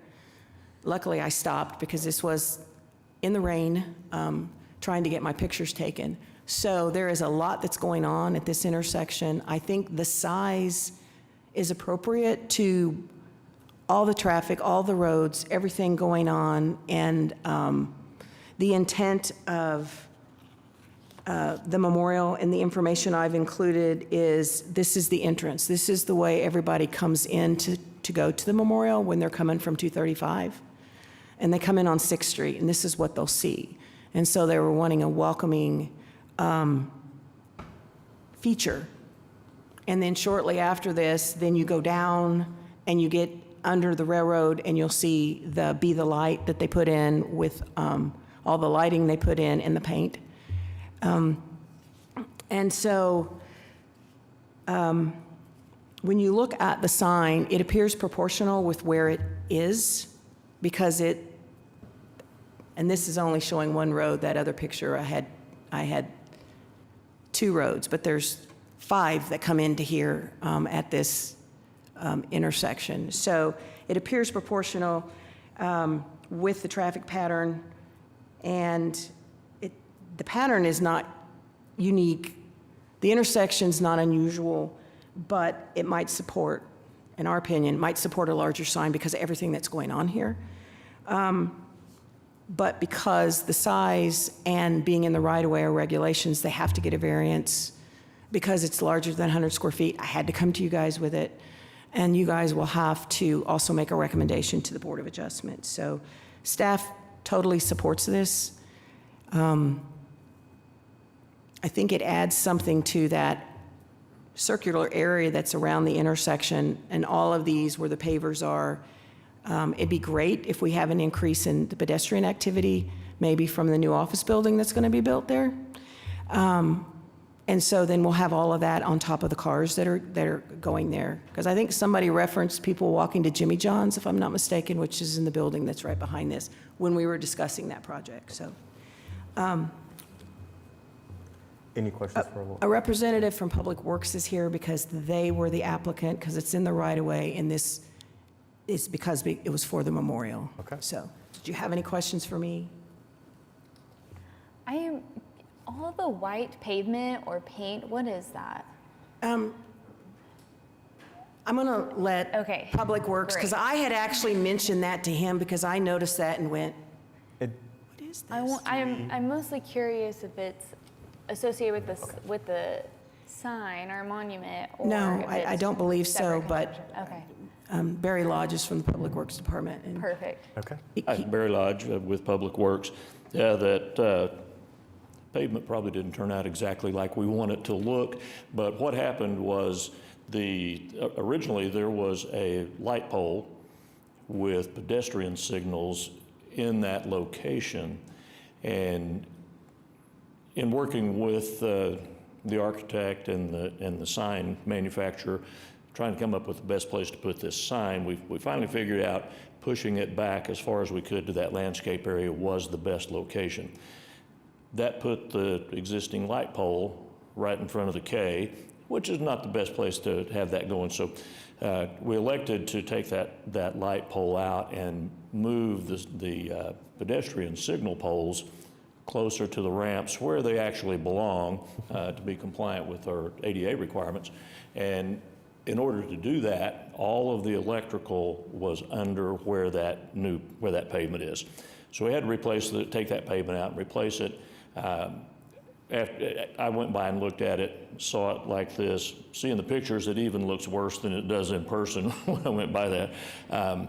Luckily, I stopped because this was in the rain, trying to get my pictures taken. So there is a lot that's going on at this intersection. I think the size is appropriate to all the traffic, all the roads, everything going on, and the intent of the memorial and the information I've included is, this is the entrance. This is the way everybody comes in to go to the memorial when they're coming from 235. And they come in on 6th Street, and this is what they'll see. And so they were wanting a welcoming feature. And then shortly after this, then you go down and you get under the railroad, and you'll see the Be the Light that they put in with all the lighting they put in and the paint. And so when you look at the sign, it appears proportional with where it is, because and this is only showing one road. That other picture I had 2 roads, but there's 5 that come into here at this intersection. So it appears proportional with the traffic pattern, and the pattern is not unique. The intersection's not unusual, but it might support, in our opinion, might support a larger sign because of everything that's going on here. But because the size and being in the right-of-way are regulations, they have to get a variance. Because it's larger than 100 square feet, I had to come to you guys with it. And you guys will have to also make a recommendation to the Board of Adjustment. So staff totally supports this. I think it adds something to that circular area that's around the intersection, and all of these where the pavers are. It'd be great if we have an increase in the pedestrian activity, maybe from the new office building that's going to be built there. And so then we'll have all of that on top of the cars that are going there. Because I think somebody referenced people walking to Jimmy John's, if I'm not mistaken, which is in the building that's right behind this, when we were discussing that project. So. Any questions for Laura? A representative from Public Works is here because they were the applicant, because it's in the right-of-way, and this is because it was for the memorial. Okay. So, did you have any questions for me? All the white pavement or paint, what is that? I'm going to let Okay, Public Works, because great. I had actually mentioned that to him because I noticed that and went, what is this? I'm mostly curious if it's associated with the sign or monument, or No, if I it's don't believe so, separate but construction. Barry Lodge is from the Public Works Department. And Perfect. Okay. Barry Lodge with Public Works. Yeah, that pavement probably didn't turn out exactly like we want it to look, but what happened was originally there was a light pole with pedestrian signals in that location, and in working with the architect and the sign manufacturer, trying to come up with the best place to put this sign, we finally figured out pushing it back as far as we could to that landscape area was the best location. That put the existing light pole right in front of the K, which is not the best place to have that going. So we elected to take that light pole out and move the pedestrian signal poles closer to the ramps where they actually belong to be compliant with our ADA requirements. And in order to do that, all of the electrical was under where that pavement is. So we had to take that pavement out and replace it. After I went by and looked at it, saw it like this. Seeing the pictures, it even looks worse than it does in person when I went by that. I'm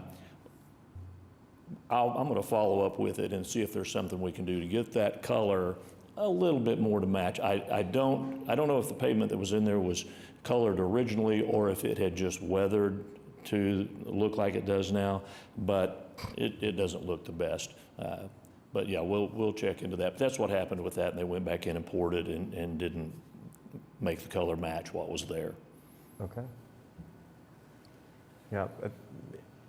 going to follow up with it and see if there's something we can do to get that color a little bit more to match. I don't know if the pavement that was in there was colored originally or if it had just weathered to look like it does now, but it doesn't look the best. But yeah, we'll check into that. But that's what happened with that, and they went back in and poured it and didn't make the color match what was there. Okay. Yeah,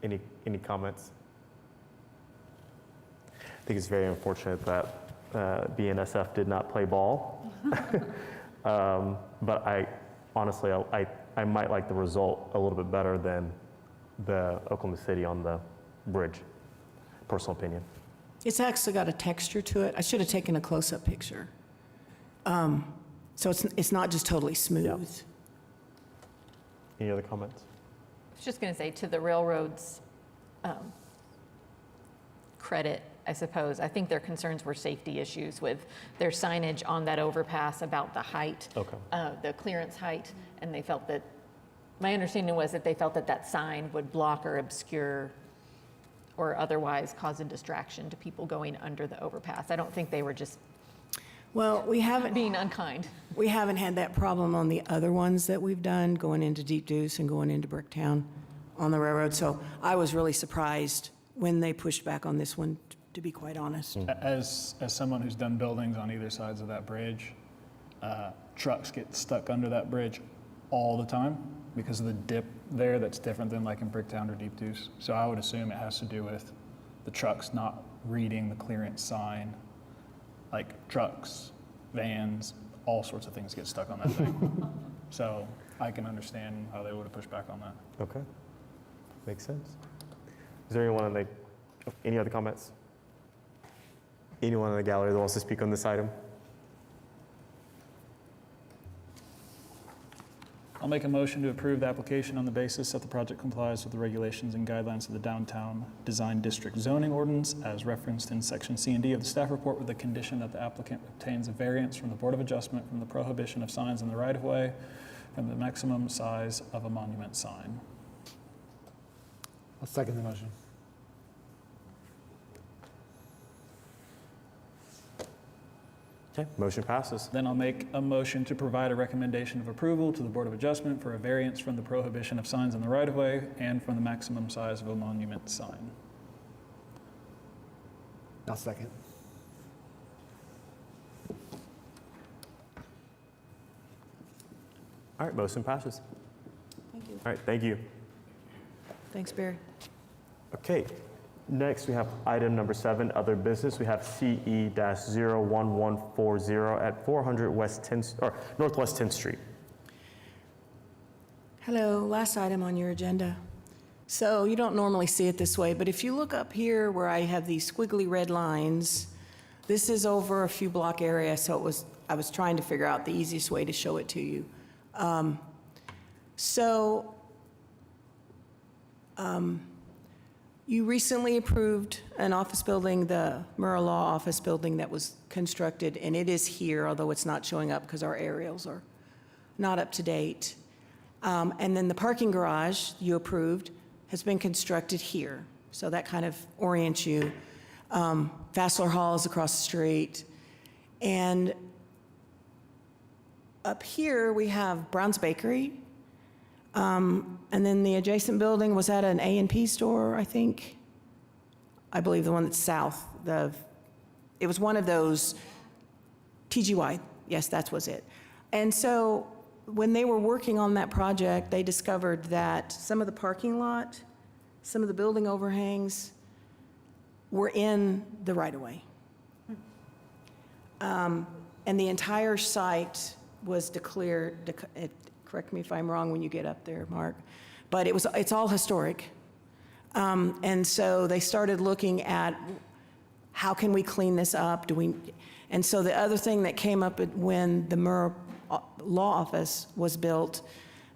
any comments? I think it's very unfortunate that BNSF did not play ball. But I honestly, I might like the result a little bit better than the Oklahoma City on the bridge, personal opinion. It's actually got a texture to it. I should have taken a close-up picture. So it's not just totally smooth. Any other comments? I was just going to say, to the railroad's credit, I suppose, I think their concerns were safety issues with their signage on that overpass about the height, the clearance height, and they felt that, my understanding was that they felt that that sign would block or obscure or otherwise cause a distraction to people going under the overpass. I don't think they were just Well, we haven't being unkind. We haven't had that problem on the other ones that we've done, going into Deep Deuce and going into Bricktown on the railroad. So I was really surprised when they pushed back on this one, to be quite honest. As someone who's done buildings on either sides of that bridge, trucks get stuck under that bridge all the time because of the dip there that's different than like in Bricktown or Deep Deuce. So I would assume it has to do with the trucks not reading the clearance sign. Like trucks, vans, all sorts of things get stuck on that thing. So I can understand how they would have pushed back on that. Okay, makes sense. Is there anyone any other comments? Anyone in the gallery that wants to speak on this item? I'll make a motion to approve the application on the basis that the project complies with the regulations and guidelines of the Downtown Design District zoning ordinance as referenced in section C and D of the staff report, with the condition that the applicant obtains a variance from the Board of Adjustment from the prohibition of signs in the right-of-way and the maximum size of a monument sign. I'll second the motion. Okay, motion passes. Then I'll make a motion to provide a recommendation of approval to the Board of Adjustment for a variance from the prohibition of signs in the right-of-way and from the maximum size of a monument sign. I'll second. All right, motion passes. Thank you. All right, thank you. Thanks, Barry. Okay, next we have item number 7, other business. We have CE-01140 at 400 Northwest 10th Street. Hello, last item on your agenda. So you don't normally see it this way, but if you look up here where I have these squiggly red lines, this is over a few block area, so I was trying to figure out the easiest way to show it to you. You recently approved an office building, the Murrah Law office building that was constructed, and it is here, although it's not showing up because our aerials are not up to date. And then the parking garage you approved has been constructed here, so that kind of orients you. Fassler Hall is across the street. And up here, we have Brown's Bakery. And then the adjacent building was at an A&P store, I think. I believe the one that's south. It was one of those, TGY, yes, that was it. And so when they were working on that project, they discovered that some of the parking lot, some of the building overhangs were in the right-of-way. And the entire site was declared, correct me if I'm wrong when you get up there, Mark, but it's all historic. And so they started looking at how can we clean this up? And so the other thing that came up when the Murrah Law Office was built,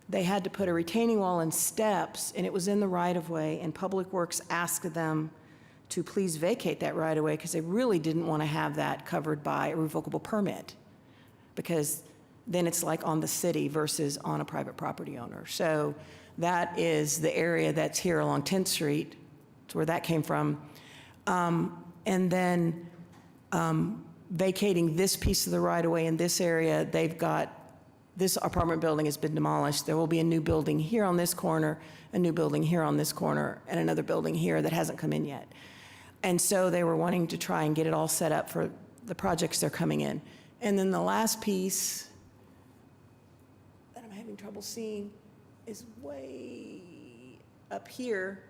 they had to put a retaining wall and steps, and it was in the right-of-way, and Public Works asked them to please vacate that right-of-way because they really didn't want to have that covered by a revocable permit, because then it's like on the city versus on a private property owner. So that is the area that's here along 10th Street. That's where that came from. And then vacating this piece of the right-of-way in this area, they've got, this apartment building has been demolished. There will be a new building here on this corner, a new building here on this corner, and another building here that hasn't come in yet. And so they were wanting to try and get it all set up for the projects they're coming in. And then the last piece that I'm having trouble seeing is way up here,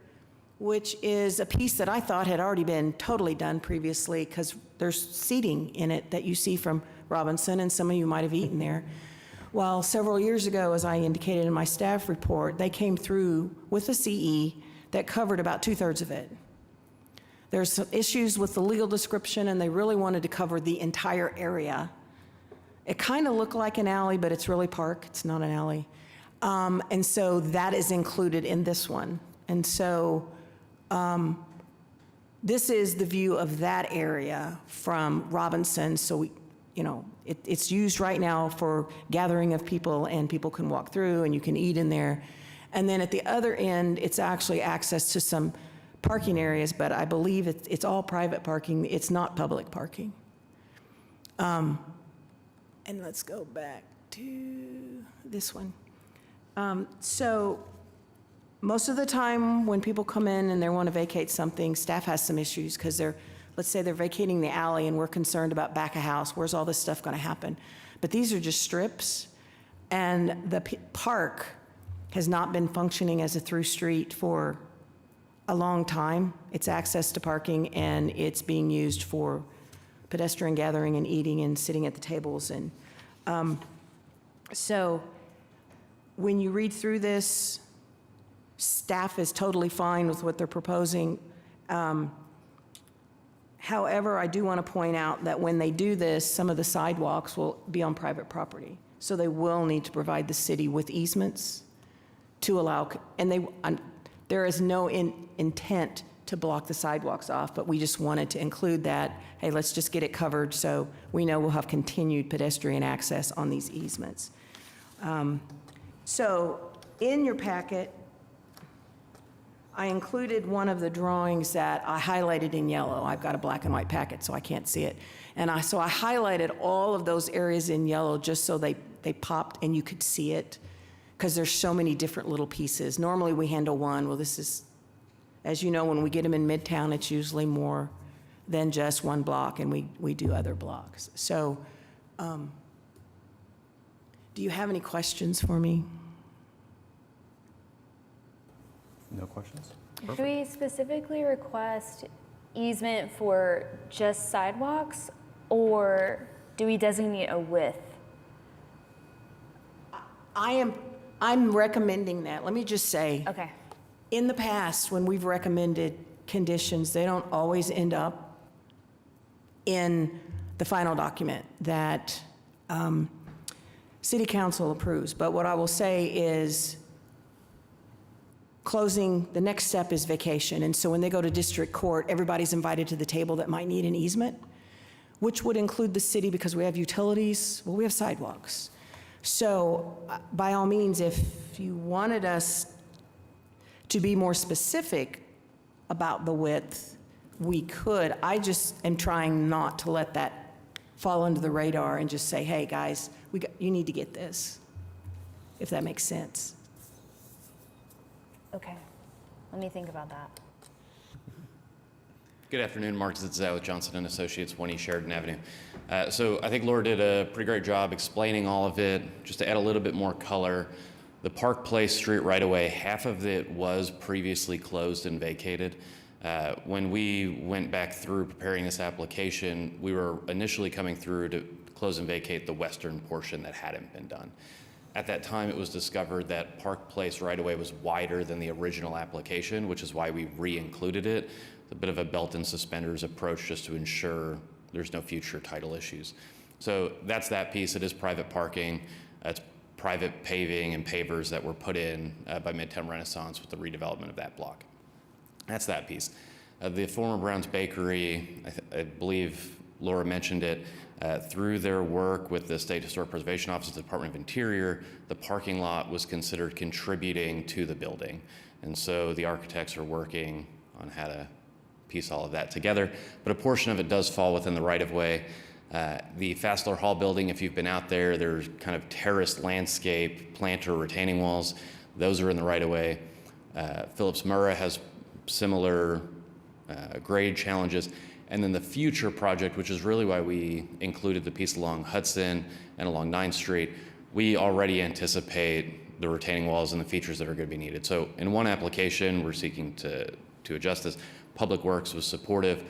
which is a piece that I thought had already been totally done previously, because there's seating in it that you see from Robinson, and some of you might have eaten there. Well, several years ago, as I indicated in my staff report, they came through with a CE that covered about 2/3 of it. There's some issues with the legal description, and they really wanted to cover the entire area. It kind of looked like an alley, but it's really park. It's not an alley. And so that is included in this one. And so this is the view of that area from Robinson. So we, it's used right now for gathering of people, and people can walk through and you can eat in there. And then at the other end, it's actually access to some parking areas, but I believe it's all private parking. It's not public parking. And let's go back to this one. So most of the time when people come in and they want to vacate something, staff has some issues because let's say they're vacating the alley and we're concerned about back of house. Where's all this stuff going to happen? But these are just strips, and the park has not been functioning as a through street for a long time. It's access to parking, and it's being used for pedestrian gathering and eating and sitting at the tables. And so when you read through this, staff is totally fine with what they're proposing. However, I do want to point out that when they do this, some of the sidewalks will be on private property. So they will need to provide the city with easements to allow, and there is no intent to block the sidewalks off, but we just wanted to include that. Hey, let's just get it covered so we know we'll have continued pedestrian access on these easements. So in your packet, I included one of the drawings that I highlighted in yellow. I've got a black and white packet, so I can't see it. And so I highlighted all of those areas in yellow just so they popped and you could see it, because there's so many different little pieces. Normally we handle one. Well, this is, as you know, when we get them in Midtown, it's usually more than just one block, and we do other blocks. So do you have any questions for me? No questions? Do we specifically request easement for just sidewalks, or do we designate a width? I'm recommending that. Let me just say, Okay. in the past, when we've recommended conditions, they don't always end up in the final document that City Council approves. But what I will say is, closing, the next step is vacation. And so when they go to district court, everybody's invited to the table that might need an easement, which would include the city, because we have utilities, well, we have sidewalks. So by all means, if you wanted us to be more specific about the width, we could. I just am trying not to let that fall under the radar and just say, hey, guys, you need to get this, if that makes sense. Okay. Let me think about that. Good afternoon, Mark Zitzau with Johnson & Associates, 1 East Sheridan Avenue. So I think Laura did a pretty great job explaining all of it. Just to add a little bit more color, the Park Place street right-of-way, half of it was previously closed and vacated. When we went back through preparing this application, we were initially coming through to close and vacate the western portion that hadn't been done. At that time, it was discovered that Park Place right-of-way was wider than the original application, which is why we re-included it. A bit of a belt and suspenders approach just to ensure there's no future title issues. So that's that piece. It is private parking. It's private paving and pavers that were put in by Midtown Renaissance with the redevelopment of that block. That's that piece. The former Brown's Bakery, I believe Laura mentioned it, through their work with the State Historic Preservation Office, the Department of Interior, the parking lot was considered contributing to the building. And so the architects are working on how to piece all of that together. But a portion of it does fall within the right-of-way. The Fassler Hall building, if you've been out there, there's kind of terraced landscape, planter retaining walls. Those are in the right-of-way. Phillips Murrah has similar grade challenges. And then the future project, which is really why we included the piece along Hudson and along 9th Street, we already anticipate the retaining walls and the features that are going to be needed. So in one application, we're seeking to adjust this. Public Works was supportive.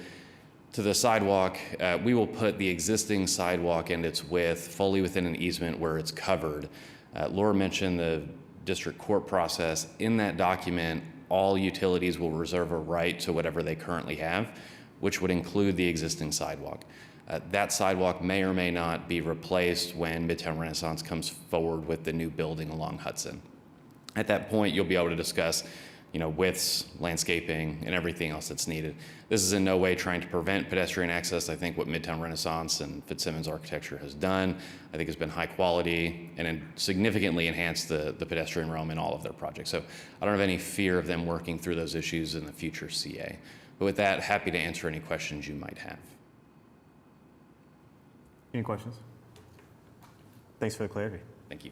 To the sidewalk, we will put the existing sidewalk and its width fully within an easement where it's covered. Laura mentioned the district court process. In that document, all utilities will reserve a right to whatever they currently have, which would include the existing sidewalk. That sidewalk may or may not be replaced when Midtown Renaissance comes forward with the new building along Hudson. At that point, you'll be able to discuss, widths, landscaping, and everything else that's needed. This is in no way trying to prevent pedestrian access. I think what Midtown Renaissance and Fitzsimmons architecture has done, I think has been high quality and significantly enhanced the pedestrian realm in all of their projects. So I don't have any fear of them working through those issues in the future CA. But with that, happy to answer any questions you might have. Any questions? Thanks for the clarity. Thank you.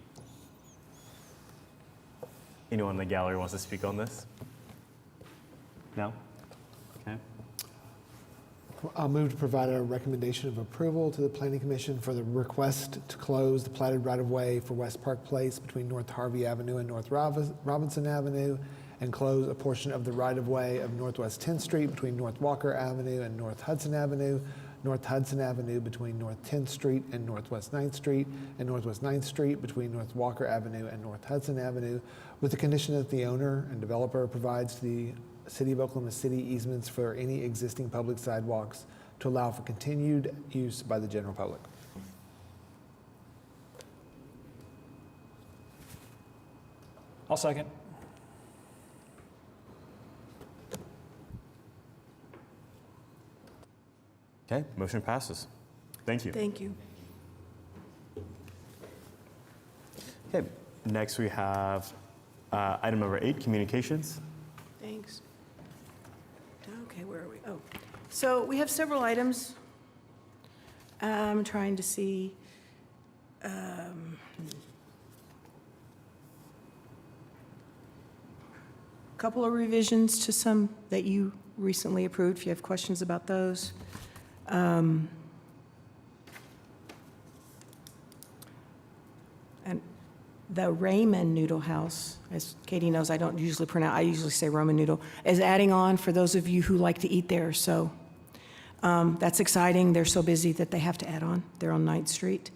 Anyone in the gallery wants to speak on this? No? Okay. I'll move to provide a recommendation of approval to the Planning Commission for the request to close the platted right-of-way for West Park Place between North Harvey Avenue and North Robinson Avenue, and close a portion of the right-of-way of Northwest 10th Street between North Walker Avenue and North Hudson Avenue, North Hudson Avenue between North 10th Street and Northwest 9th Street, and Northwest 9th Street between North Walker Avenue and North Hudson Avenue, with the condition that the owner and developer provides to the City of Oklahoma City easements for any existing public sidewalks to allow for continued use by the general public. I'll second. Okay, motion passes. Thank you. Thank you. Okay, next we have item number 8, communications. Thanks. Okay, where are we? Oh, so we have several items. I'm trying to see. Couple of revisions to some that you recently approved, if you have questions about those. And the Raymond Noodle House, as Katie knows, I don't usually pronounce, I usually say Roman noodle, is adding on for those of you who like to eat there. So that's exciting. They're so busy that they have to add on. They're on 9th Street.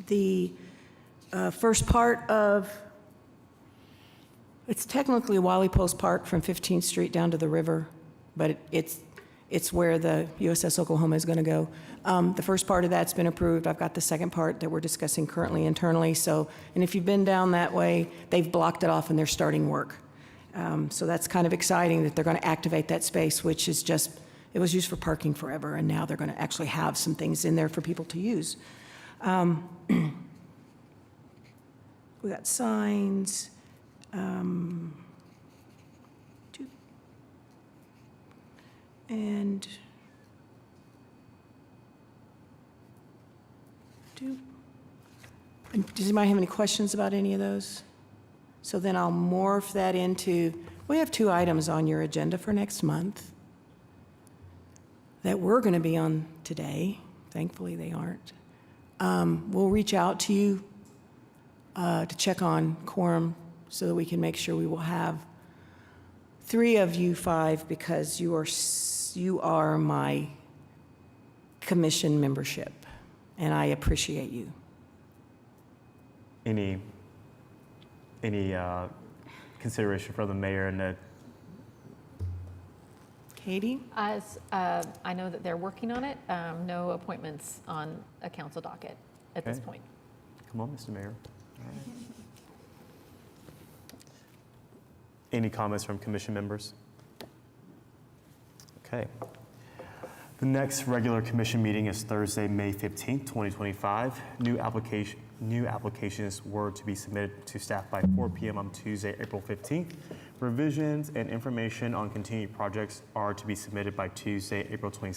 The first part of, it's technically Wiley Post Park from 15th Street down to the river, but it's where the USS Oklahoma is going to go. The first part of that's been approved. I've got the second part that we're discussing currently internally. So, and if you've been down that way, they've blocked it off and they're starting work. So that's kind of exciting that they're going to activate that space, which is just, it was used for parking forever, and now they're going to actually have some things in there for people to use. We got signs. And does anybody have any questions about any of those? So then I'll morph that into, we have 2 items on your agenda for next month that we're going to be on today. Thankfully, they aren't. We'll reach out to you to check on quorum so that we can make sure we will have 3 of you 5, because you are my commission membership, and I appreciate you. Any consideration for the mayor and the Katie? As I know that they're working on it, no appointments on a council docket at this Okay. point. Come on, Mr. Mayor. All right. Any comments from commission members? Okay. The next regular commission meeting is Thursday, May 15th, 2025. New applications were to be submitted to staff by 4 p.m. on Tuesday, April 15th. Revisions and information on continued projects are to be submitted by Tuesday, April 22nd.